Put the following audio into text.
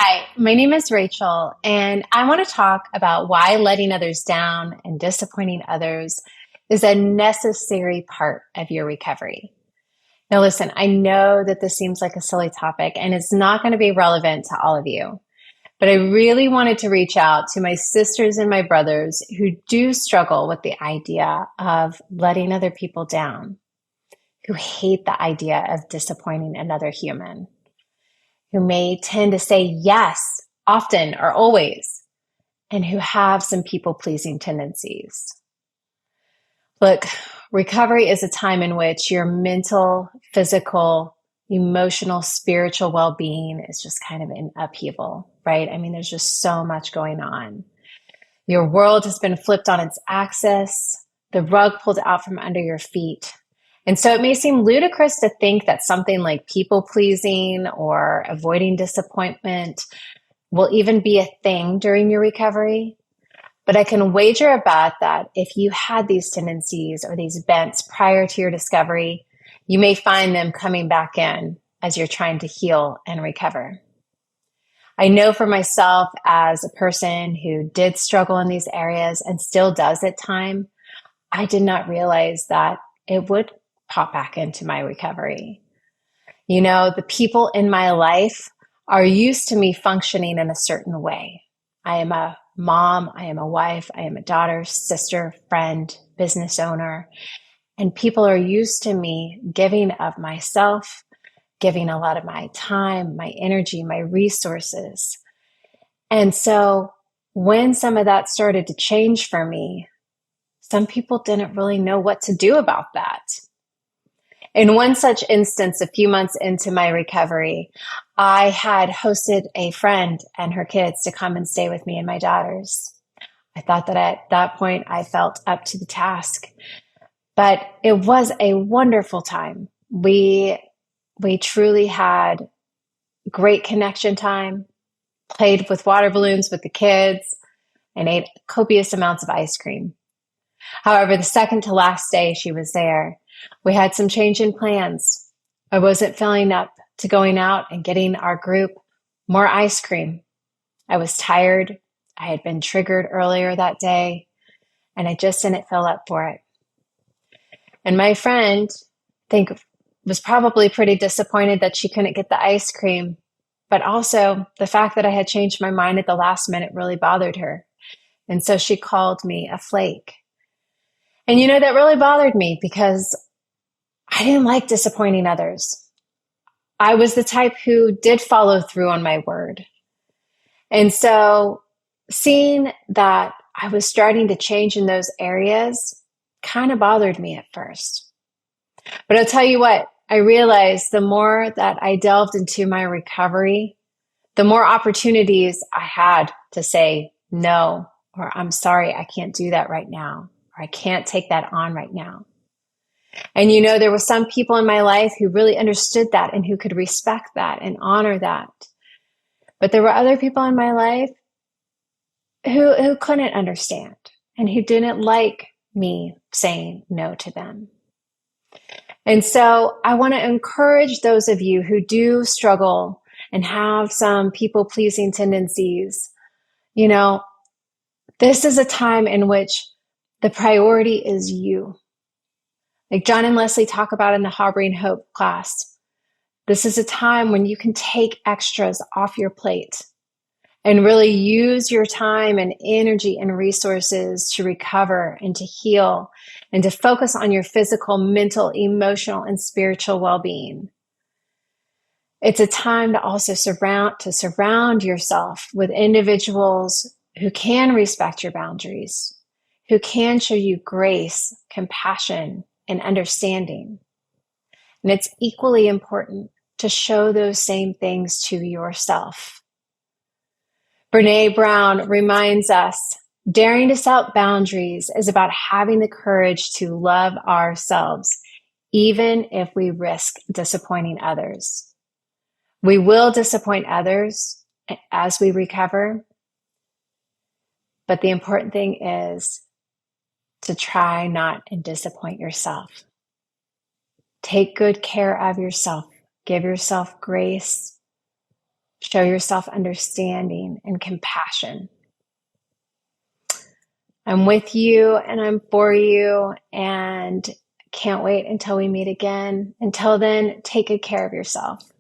Hi, my name is Rachel, and I want to talk about why letting others down and disappointing others is a necessary part of your recovery. Now, listen, I know that this seems like a silly topic and it's not going to be relevant to all of you, but I really wanted to reach out to my sisters and my brothers who do struggle with the idea of letting other people down, who hate the idea of disappointing another human, who may tend to say yes often or always, and who have some people pleasing tendencies. Look, recovery is a time in which your mental, physical, emotional, spiritual well being is just kind of in upheaval, right? I mean, there's just so much going on. Your world has been flipped on its axis, the rug pulled out from under your feet. And so it may seem ludicrous to think that something like people pleasing or avoiding disappointment will even be a thing during your recovery. But I can wager a bet that if you had these tendencies or these bents prior to your discovery, you may find them coming back in as you're trying to heal and recover. I know for myself as a person who did struggle in these areas and still does at times, I did not realize that it would pop back into my recovery. You know, the people in my life are used to me functioning in a certain way. I am a mom, I am a wife, I am a daughter, sister, friend, business owner, and people are used to me giving of myself, giving a lot of my time, my energy, my resources. And so when some of that started to change for me, some people didn't really know what to do about that. In one such instance, a few months into my recovery, I had hosted a friend and her kids to come and stay with me and my daughters. I thought that at that point I felt up to the task, but it was a wonderful time. We truly had great connection time, played with water balloons with the kids, and ate copious amounts of ice cream. However, the second to last day she was there, we had some change in plans. I wasn't feeling up to going out and getting our group more ice cream. I was tired. I had been triggered earlier that day, and I just didn't feel up for it. And my friend, I think, was probably pretty disappointed that she couldn't get the ice cream, but also the fact that I had changed my mind at the last minute really bothered her. And so she called me a flake. And you know, that really bothered me because I didn't like disappointing others. I was the type who did follow through on my word. And so seeing that I was starting to change in those areas kind of bothered me at first. But I'll tell you what, I realized the more that I delved into my recovery, the more opportunities I had to say no, or I'm sorry, I can't do that right now, or I can't take that on right now. And you know, there were some people in my life who really understood that and who could respect that and honor that. But there were other people in my life who couldn't understand and who didn't like me saying no to them. And so I want to encourage those of you who do struggle and have some people-pleasing tendencies. You know, this is a time in which the priority is you. Like John and Leslie talk about in the Harboring Hope class, this is a time when you can take extras off your plate and really use your time and energy and resources to recover and to heal and to focus on your physical, mental, emotional, and spiritual well-being. It's a time to also surround yourself with individuals who can respect your boundaries, who can show you grace, compassion, and understanding. And it's equally important to show those same things to yourself. Brene Brown reminds us, daring to set boundaries is about having the courage to love ourselves, even if we risk disappointing others. We will disappoint others as we recover, but the important thing is to try not and disappoint yourself. Take good care of yourself. Give yourself grace. Show yourself understanding and compassion. I'm with you and I'm for you, and can't wait until we meet again. Until then, take good care of yourself.